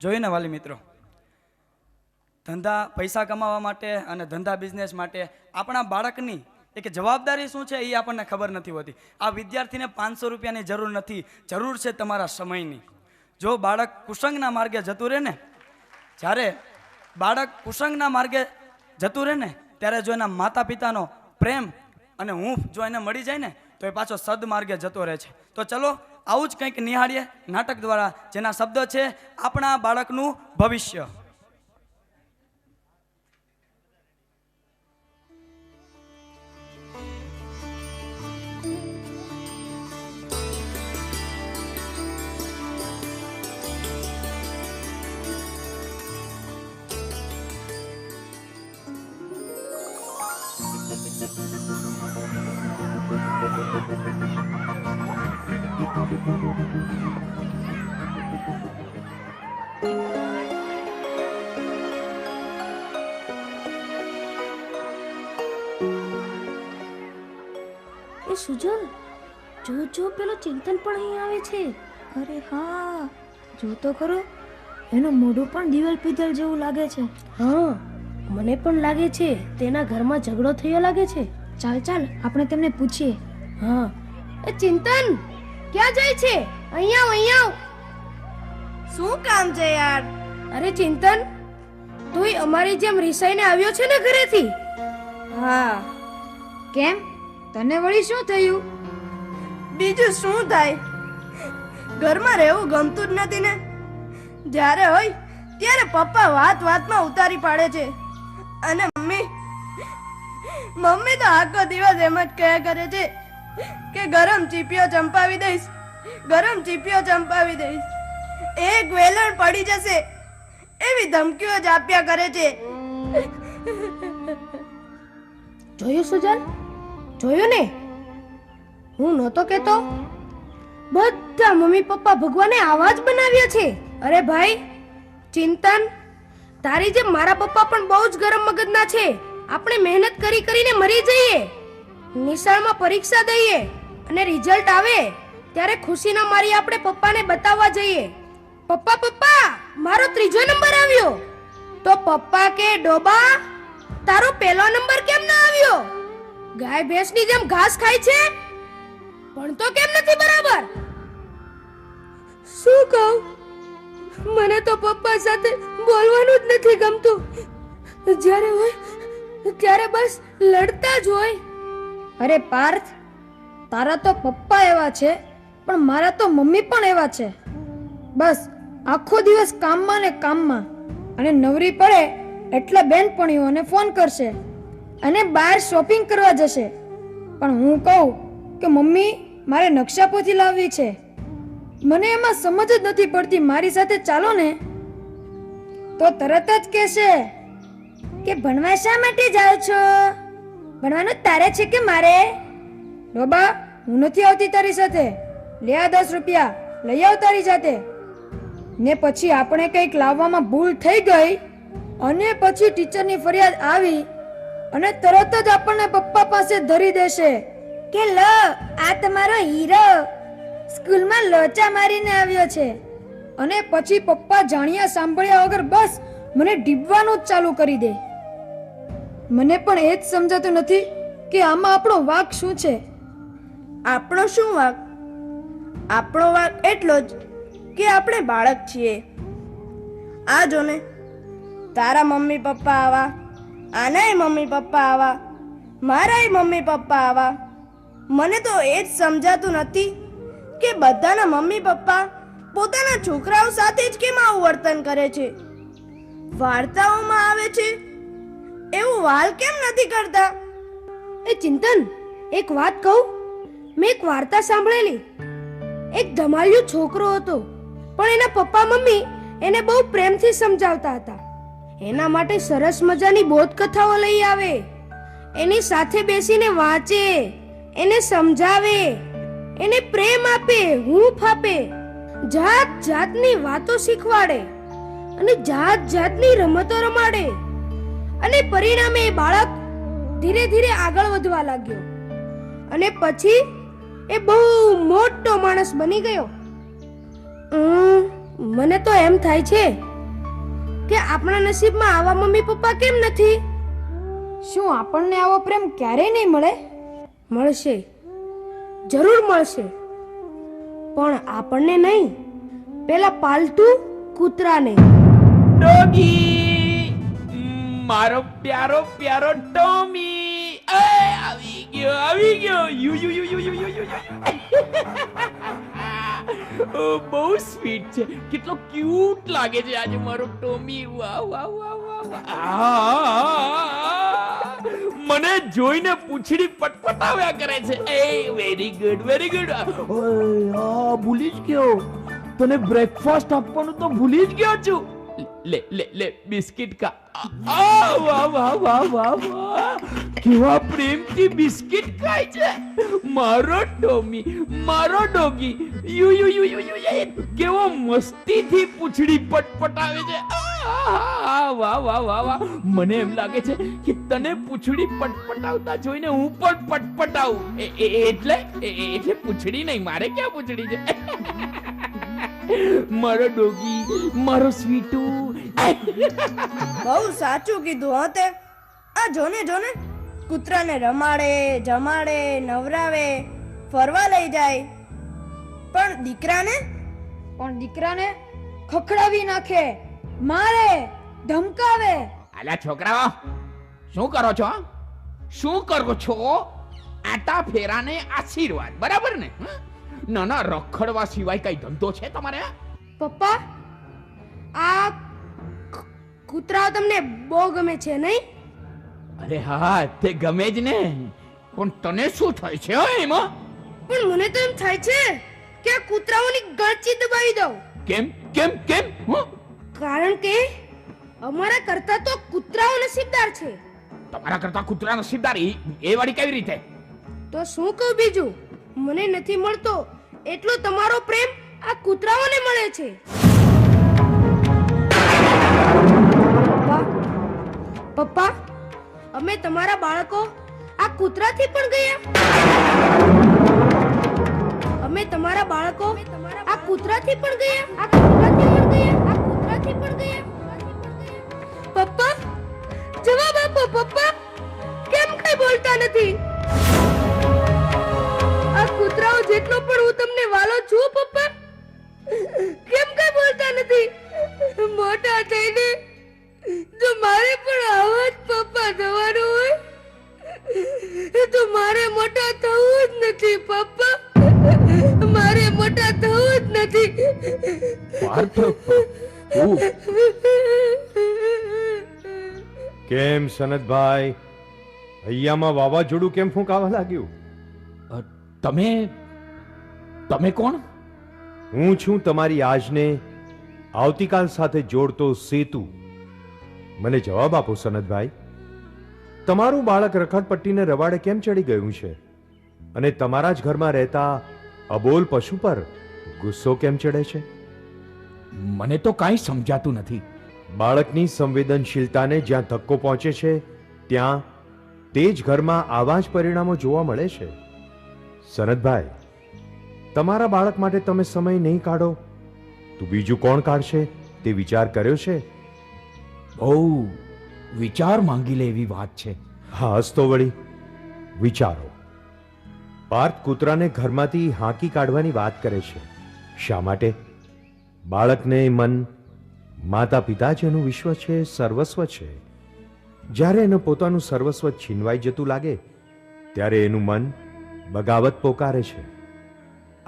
જોયું ને વાલી મિત્રો, ધંધા પૈસા કમાવા માટે અને ધંધા બિઝનેસ માટે આપણા બાળકની એક જવાબદારી શું છે એ આપણને ખબર નથી હોતી. આ વિદ્યાર્થીને 500 રૂપિયાની જરૂર નથી, જરૂર છે તમારા સમયની. જો બાળક કુસંગના માર્ગે જતું રહે ને, જ્યારે બાળક કુસંગના માર્ગે જતું રહે ને ત્યારે જો એના માતા પિતાનો પ્રેમ અને હૂંફ જો એને મળી જાય ને તો એ પાછો સદમાર્ગે જતો રહે છે. તો ચલો આવું જ કંઈક નિહાળીએ નાટક દ્વારા, જેના શબ્દો છે આપણા બાળકનું ભવિષ્ય. એ સુજલ, જો પેલો ચિંતન પણ અહીં આવે છે. અરે હા, જો તો ખરો, એનું મોઢું પણ દિવાલ પીધલ જેવું લાગે છે. હા, મને પણ લાગે છે તેના ઘરમાં ઝઘડો થયો લાગે છે. ચાલ આપણે તેમને પૂછીએ. હા, એ ચિંતન ક્યાં જાય છે? અહીં આવ. શું કામ છે યાર? અરે ચિંતન, તુંય અમારી જેમ રિસાઈને આવ્યો છે ને ઘરેથી? હા, કેમ? તને વળી શું થયું? બીજું શું થાય, ઘરમાં રહેવું ગમતું જ નથી ને. જ્યારે હોય ત્યારે પપ્પા વાતમાં ઉતારી પાડે છે અને મમ્મી તો આખો દિવસ એમ જ કહ્યા કરે છે કે ગરમ ચીપિયો ચંપાવી દઈશ. એક વેલણ પડી જશે એવી ધમકીઓ જ આપ્યા કરે છે. જોયું સુજલ, જોયું ને? હું નહોતો કેતો? બધા મમ્મી પપ્પા ભગવાને આવા જ બનાવ્યા છે. અરે ભાઈ ચિંતન, તારી જેમ મારા પપ્પા પણ બહુ જ ગરમ મગજના છે. આપણે મહેનત કરીને મરી જઈએ, નિશાળમાં પરીક્ષા દઈએ અને રિઝલ્ટ આવે ત્યારે ખુશીના મારી આપણે પપ્પાને બતાવવા જઈએ, પપ્પા મારો 3જો નંબર આવ્યો. તો પપ્પા કે ડોબા, તારો પહેલો નંબર કેમ ના આવ્યો? ગાય ભેંસની જેમ ઘાસ ખાય છે, પણ તો કેમ નથી બરાબર? શું કહું, મને તો પપ્પા સાથે બોલવાનું જ નથી ગમતું. જ્યારે હોય ત્યારે બસ લડતા જ હોય. અરે પાર્થ, તારા તો પપ્પા એવા છે, પણ મારા તો મમ્મી પણ એવા છે. બસ આખો દિવસ કામમાં ને કામમાં, અને નવરી પડે એટલે બેનપણીઓને ફોન કરશે અને બહાર શોપિંગ કરવા જશે. પણ હું કહું કે મમ્મી મારે નકશાપોથી લાવવી છે, મને એમાં સમજ જ નથી પડતી, મારી સાથે ચાલો ને, તો તરત જ કહેશે કે ભણવા શા માટે જાઓ છો? ભણવાનું તારે છે કે મારે? ડોબા, હું નથી આવતી તારી સાથે, લે આ 10 રૂપિયા લઈ આવ તારી સાથે. ને પછી આપણે કંઈક લાવવામાં ભૂલ થઈ ગઈ અને પછી ટીચરની ફરિયાદ આવી અને તરત જ આપણને પપ્પા પાસે ધરી દેશે કે લો આ તમારો હીરો સ્કૂલમાં લોચા મારીને આવ્યો છે. અને પછી પપ્પા જાણ્યા સાંભળ્યા વગર બસ મને ડીબવાનું જ ચાલુ કરી દે. મને પણ એ જ સમજાતું નથી કે આમાં આપણો વાંક શું છે. આપણો શું વાંક? આપણો વાંક એટલો જ કે આપણે બાળક છીએ. આ જો ને, તારા મમ્મી પપ્પા આવા, આનાય મમ્મી પપ્પા આવા, મારાય મમ્મી પપ્પા આવા. મને તો એ જ સમજાતું નથી કે બધાના મમ્મી પપ્પા પોતાના છોકરાઓ સાથે જ કેમ આવું વર્તન કરે છે. વાર્તાઓમાં આવે છે એવું વાલ કેમ નથી કરતા? એ ચિંતન, એક વાત કહું, મેં એક વાર્તા સાંભળેલી. એક ધમાલિયો છોકરો હતો, પણ એના પપ્પા મમ્મી એને બહુ પ્રેમથી સમજાવતા હતા. એના માટે સરસ મજાની બોધકથાઓ લઈ આવે, એની સાથે બેસીને વાંચે, એને સમજાવે, એને પ્રેમ આપે, હૂંફ આપે, જાત જાતની વાતો શીખવાડે અને જાત જાતની રમતો રમાડે. અને પરિણામે એ બાળક ધીરે ધીરે આગળ વધવા લાગ્યો અને પછી એ બહુ મોટો માણસ બની ગયો. મને તો એમ થાય છે કે આપણા નસીબમાં આવા મમ્મી પપ્પા કેમ નથી? શું આપણને આવો પ્રેમ ક્યારેય નહીં મળે? મળશે, જરૂર મળશે, પણ આપણને નહીં, પેલા પાલતુ કૂતરાને. ડોગી, મારો પ્યારો પ્યારો ટોમી, આવી ગયો you you you you you you you you. બહુ સ્વીટ છે, કેટલો ક્યુટ લાગે છે આજે મારો ટોમી. વાહ વાહ વાહ વાહ વાહ. મને જોઈને પૂંછડી પટપટાવ્યા કરે છે. એ વેરી ગુડ વેરી ગુડ. ભૂલી જ ગયો, તને બ્રેકફાસ્ટ આપવાનું તો ભૂલી જ ગયો છું. લે લે લે બિસ્કિટ કા. વાહ વાહ વાહ વાહ વાહ, કેવા પ્રેમથી બિસ્કિટ ખાય છે મારો ટોમી, મારો doggy. You you you you you, કેવો મસ્તીથી પૂંછડી પટપટાવે છે. વાહ વાહ વાહ વાહ. મને એમ લાગે છે કે તને પૂંછડી પટપટાવતા જોઈને હું પણ પટપટાવું. એટલે પૂંછડી નહીં, મારે ક્યાં પૂંછડી છે. મારો ડોગી, મારો સ્વીટુ. બહુ સાચું કીધું હો તે. આ જોને જોને, કૂતરાને રમાડે, જમાડે, નવરાવે, ફરવા લઈ જાય, પણ દીકરાને ખખડાવી નાખે, મારે, ધમકાવે. અલા છોકરાઓ, શું કરો છો? શું કરો છો? આટા ફેરાને આશીર્વાદ, બરાબર ને? ના રખડવા સિવાય કઈ ધંધો છે તમારે? પપ્પા, આ કૂતરાઓ તમને બહુ ગમે છે નહીં? અરે હા, તે ગમે જ ને, પણ તને શું થાય છે એમાં? પણ મને તો એમ થાય છે કે આ કૂતરાઓની ગળચી દબાવી દઉં. કેમ કેમ કેમ? કારણ કે અમારા કરતા તો કૂતરાઓ નસીબદાર છે. તમારા કરતા કૂતરા નસીબદાર? એ વાળી કેવી રીતે? તો શું કહું બીજું? મને નથી મળતો એટલો તમારો પ્રેમ આ કૂતરાઓને મળે છે. પપ્પા, અમે તમારા બાળકો આ કૂતરાથી પણ ગયા. અમે તમારા બાળકો આ કૂતરાથી પણ ગયા. પપ્પા, જવાબ આપો પપ્પા, કેમ કઈ બોલતા નથી? આ કૂતરાઓ જેટલો પણ હું તમને વાલો છું પપ્પા, કેમ કઈ બોલતા નથી? મોટા થઈને જો મારે પણ આવા જ પપ્પા થવાનું હોય તો મારે મોટા થવું જ નથી પપ્પા, મારે મોટા થવું જ નથી. કેમ સનતભાઈ, હૈયામાં વાવાઝોડું કેમ ફૂંકાવા લાગ્યું? તમે કોણ? હું છું તમારી આજને આવતીકાલ સાથે જોડતો સેતુ. મને જવાબ આપો સનતભાઈ, તમારું બાળક રખડપટ્ટીને રવાડે કેમ ચડી ગયું છે અને તમારા જ ઘરમાં રહેતા અબોલ પશુ પર ગુસ્સો કેમ ચડે છે? મને તો કાંઈ સમજાતું નથી. બાળકની સંવેદનશીલતાને જ્યાં ધક્કો પહોંચે છે ત્યાં તે જ ઘરમાં આવા જ પરિણામો જોવા મળે છે. સનતભાઈ, તમારા બાળક માટે તમે સમય નહીં કાઢો તો બીજું કોણ કાઢશે તે વિચાર કર્યો છે? બહુ વિચાર માંગી લે એવી વાત છે. હા, હસતો વળી વિચારો. પાર્થ કૂતરાને ઘરમાંથી હાંકી કાઢવાની વાત કરે છે. શા માટે? બાળકને મન માતા પિતા જ એનું વિશ્વ છે, સર્વસ્વ છે. જ્યારે એનું પોતાનું સર્વસ્વ છીનવાઈ જતું લાગે ત્યારે એનું મન બગાવત પોકારે છે.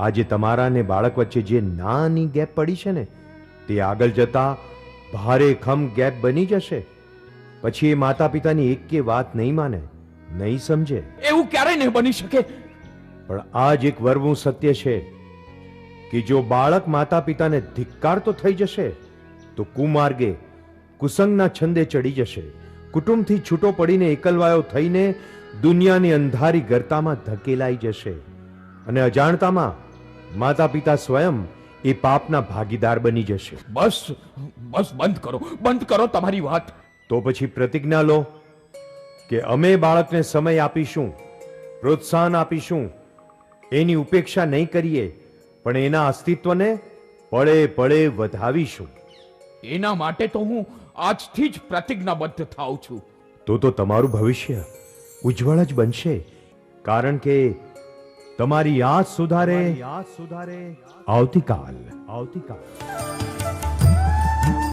આજે તમારા ને બાળક વચ્ચે જે નાની ગેપ પડી છે ને, તે આગળ જતા ભારે ખમ ગેપ બની જશે. પછી એ માતા પિતાની એક કે વાત નહીં માને, નહીં સમજે. એવું ક્યારેય નહીં બની શકે. પણ આ જ એક વરવું સત્ય છે કે જો બાળક માતા પિતાને ધિક્કારતો થઈ જશે તો કુમાર્ગે કુસંગના છંદે ચડી જશે. કુટુંબથી છૂટો પડીને એકલવાયો થઈને દુનિયાની અંધારી ગર્તામાં ધકેલાઈ જશે અને અજાણતામાં માતા પિતા સ્વયં એ પાપના ભાગીદાર બની જશે. બસ બંધ કરો તમારી વાત. તો પછી પ્રતિજ્ઞા લો કે અમે બાળકને સમય આપીશું, પ્રોત્સાહન આપીશું, એની ઉપેક્ષા નહીં કરીએ, પણ એના અસ્તિત્વને પળે પળે વધાવીશું. એના માટે તો હું આજથી જ પ્રતિજ્ઞાબદ્ધ થાઉં છું. તો તમારું ભવિષ્ય ઉજ્જવળ જ બનશે, કારણ કે તમારી યાદ સુધારે આવતીકાલ.